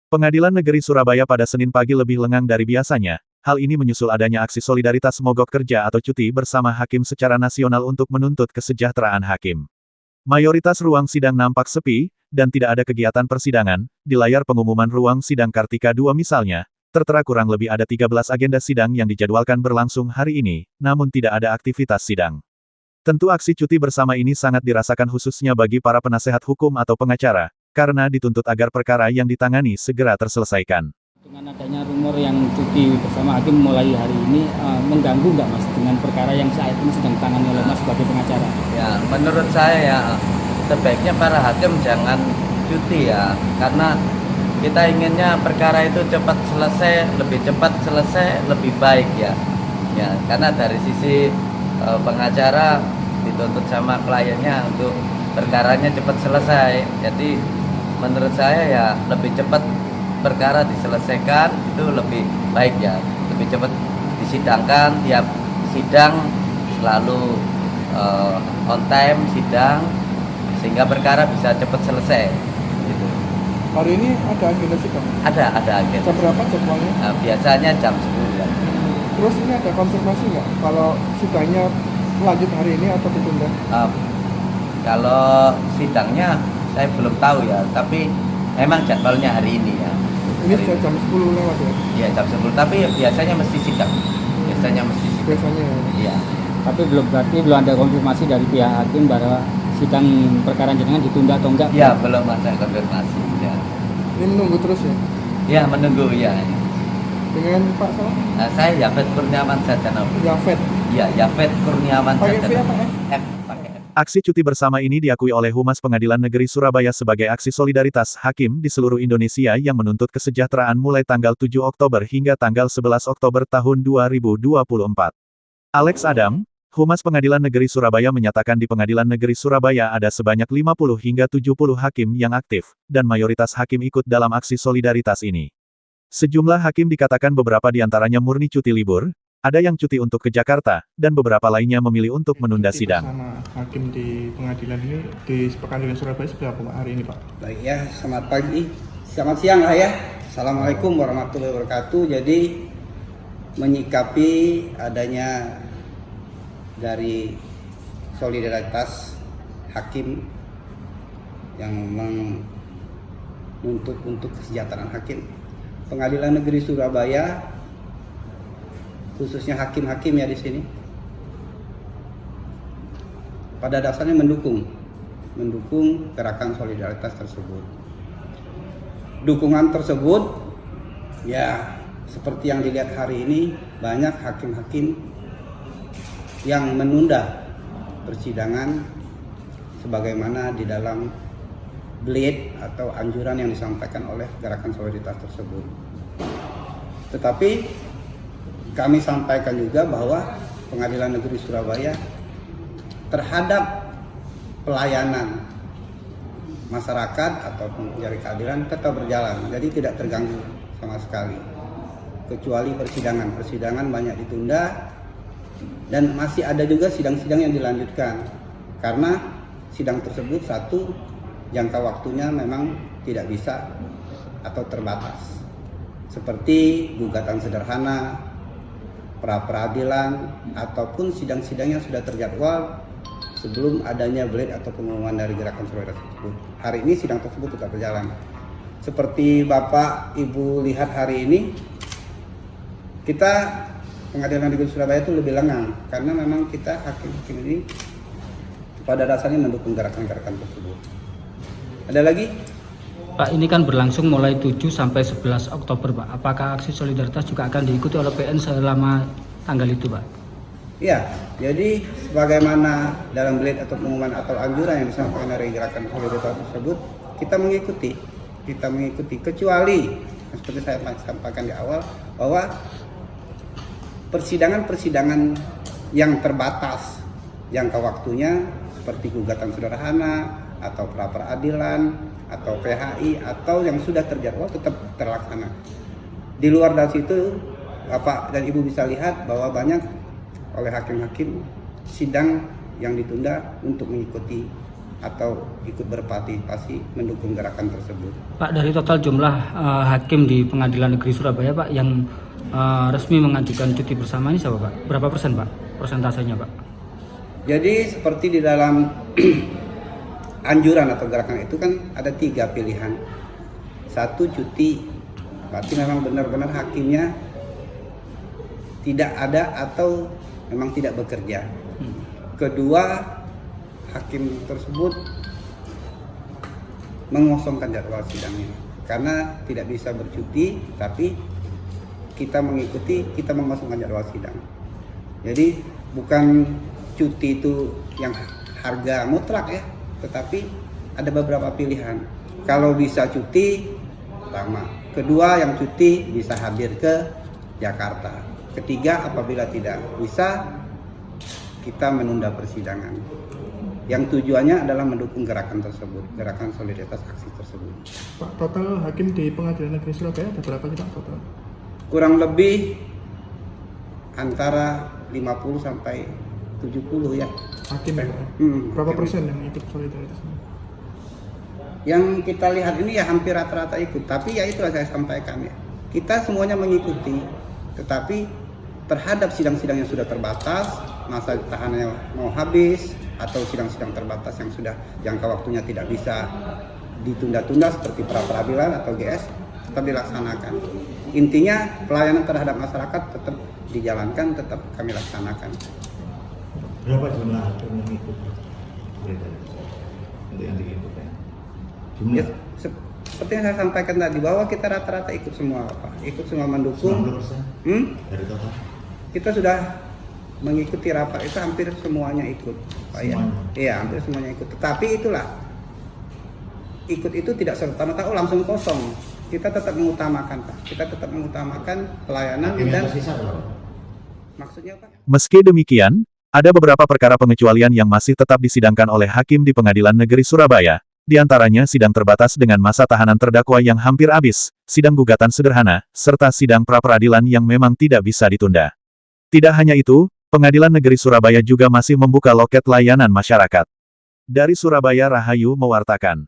Pengadilan Negeri Surabaya pada Senin pagi lebih lengang dari biasanya. Hal ini menyusul adanya aksi solidaritas mogok kerja atau cuti bersama hakim secara nasional untuk menuntut kesejahteraan hakim. Mayoritas ruang sidang nampak sepi, dan tidak ada kegiatan persidangan. Di layar pengumuman ruang sidang Kartika II misalnya, tertera kurang lebih ada 13 agenda sidang yang dijadwalkan berlangsung hari ini, namun tidak ada aktivitas sidang. Tentu aksi cuti bersama ini sangat dirasakan khususnya bagi para penasehat hukum atau pengacara, karena dituntut agar perkara yang ditangani segera terselesaikan. Dengan adanya rumor yang cuti bersama hakim mulai hari ini, mengganggu nggak Mas dengan perkara yang saat ini sedang ditangani oleh Mas sebagai pengacara? Ya, menurut saya ya sebaiknya para hakim jangan cuti ya, karena kita inginnya perkara itu cepat selesai, lebih baik ya. Ya, karena dari sisi pengacara dituntut sama kliennya untuk perkaranya cepat selesai. Jadi menurut saya ya lebih cepat perkara diselesaikan itu lebih baik ya, lebih cepat disidangkan, tiap sidang selalu on time sidang sehingga perkara bisa cepat selesai gitu. Hari ini ada agenda sidang? Ada agenda. Jam berapa jadwalnya? Nah, biasanya jam 10 ya. Terus ini ada konfirmasi nggak kalau sidangnya lanjut hari ini atau ditunda? Kalau sidangnya saya belum tahu ya, tapi memang jadwalnya hari ini ya. Ini sudah jam 10 lewat ya? Iya, jam 10, tapi biasanya mesti sidang. Biasanya ya? Iya. Tapi berarti belum ada konfirmasi dari pihak hakim bahwa sidang perkara jenengan ditunda atau enggak? Iya, belum ada konfirmasi ya. Ini menunggu terus ya? Iya, menunggu ya. Dengan Pak Salah? Nah, saya Yafet Kurniawan Sarjana. Yafet? Iya, Yafet Kurniawan Pakai V Sarjana. apa F? Pakai F. Aksi cuti bersama ini diakui oleh Humas Pengadilan Negeri Surabaya sebagai aksi solidaritas hakim di seluruh Indonesia yang menuntut kesejahteraan mulai tanggal 7 Oktober hingga tanggal 11 Oktober tahun 2024. Alex Adam, Humas Pengadilan Negeri Surabaya menyatakan di Pengadilan Negeri Surabaya ada sebanyak 50 hingga 70 hakim yang aktif, dan mayoritas hakim ikut dalam aksi solidaritas ini. Sejumlah hakim dikatakan beberapa di antaranya murni cuti libur, ada yang cuti untuk ke Jakarta, dan beberapa lainnya memilih untuk menunda sidang. Bersama hakim di pengadilan ini, di Pengadilan Surabaya seberapa hari ini Pak? Baik ya, selamat pagi, selamat siang lah ya. Assalamualaikum warahmatullahi wabarakatuh. Jadi menyikapi adanya dari solidaritas hakim yang menuntut untuk kesejahteraan hakim, Pengadilan Negeri Surabaya khususnya hakim-hakim ya di sini pada dasarnya mendukung gerakan solidaritas tersebut. Dukungan tersebut ya seperti yang dilihat hari ini, banyak hakim-hakim yang menunda persidangan sebagaimana di dalam blade atau anjuran yang disampaikan oleh gerakan solidaritas tersebut. Tetapi kami sampaikan juga bahwa Pengadilan Negeri Surabaya terhadap pelayanan masyarakat ataupun pencari keadilan tetap berjalan, jadi tidak terganggu sama sekali. Kecuali persidangan banyak ditunda, dan masih ada juga sidang-sidang yang dilanjutkan karena sidang tersebut satu jangka waktunya memang tidak bisa atau terbatas, seperti gugatan sederhana, pra-peradilan, ataupun sidang-sidang yang sudah terjadwal sebelum adanya blade atau pengumuman dari gerakan solidaritas tersebut. Hari ini sidang tersebut tetap berjalan. Seperti Bapak Ibu lihat hari ini, kita Pengadilan Negeri Surabaya itu lebih lengang karena memang kita hakim-hakim ini pada dasarnya mendukung gerakan-gerakan tersebut. Ada lagi? Pak, ini kan berlangsung mulai 7 sampai 11 Oktober, Pak. Apakah aksi solidaritas juga akan diikuti oleh PN selama tanggal itu, Pak? Ya, jadi sebagaimana dalam blade atau pengumuman atau anjuran yang disampaikan dari gerakan solidaritas tersebut, kita mengikuti kecuali seperti saya sampaikan di awal bahwa persidangan yang terbatas jangka waktunya seperti gugatan sederhana atau pra-peradilan atau PHI atau yang sudah terjadwal tetap terlaksana. Di luar dari situ, Bapak dan Ibu bisa lihat bahwa banyak oleh hakim-hakim sidang yang ditunda untuk mengikuti atau ikut berpartisipasi mendukung gerakan tersebut. Pak, dari total jumlah hakim di Pengadilan Negeri Surabaya Pak yang resmi mengajukan cuti bersama ini siapa Pak? Berapa persen Pak persentasenya Pak? Jadi seperti di dalam anjuran atau gerakan itu kan ada 3 pilihan. 1, cuti, berarti memang benar-benar hakimnya tidak ada atau memang tidak bekerja. Kedua, hakim tersebut mengosongkan jadwal sidangnya karena tidak bisa bercuti, tapi kita mengosongkan jadwal sidang. Jadi bukan cuti itu yang harga mutlak ya, tetapi ada beberapa pilihan. Kalau bisa cuti, pertama. Kedua, yang cuti bisa hadir ke Jakarta. Ketiga, apabila tidak bisa, kita menunda persidangan. Yang tujuannya adalah mendukung gerakan tersebut, gerakan solidaritas aksi tersebut. Pak, total hakim di Pengadilan Negeri Surabaya ada berapa sih Pak total? Kurang lebih antara 50 sampai 70 ya. Hakim ya? Berapa persen yang ikut solidaritas? Yang kita lihat ini ya hampir rata-rata ikut, tapi ya itulah saya sampaikan ya. Kita semuanya mengikuti, tetapi terhadap sidang-sidang yang sudah terbatas, masa tahanannya mau habis, atau sidang-sidang terbatas yang sudah jangka waktunya tidak bisa ditunda-tunda seperti pra-peradilan atau GS, tetap dilaksanakan. Intinya pelayanan terhadap masyarakat tetap dijalankan, tetap kami laksanakan. Berapa jumlah hakim yang ikut? Untuk yang diikutkan jumlah? Ya, seperti yang saya sampaikan tadi, bahwa kita rata-rata ikut semua, Pak. Ikut semua mendukung. 90% dari total? Kita sudah mengikuti rapat itu hampir semuanya ikut, Pak ya. Iya, hampir semuanya ikut. Tetapi itulah, ikut itu tidak serta-merta langsung kosong. Kita tetap mengutamakan, Pak. Kita tetap mengutamakan pelayanan dan maksudnya Pak. Meski demikian, ada beberapa perkara pengecualian yang masih tetap disidangkan oleh hakim di Pengadilan Negeri Surabaya. Di antaranya sidang terbatas dengan masa tahanan terdakwa yang hampir habis, sidang gugatan sederhana, serta sidang pra-peradilan yang memang tidak bisa ditunda. Tidak hanya itu, Pengadilan Negeri Surabaya juga masih membuka loket layanan masyarakat. Dari Surabaya, Rahayu mewartakan.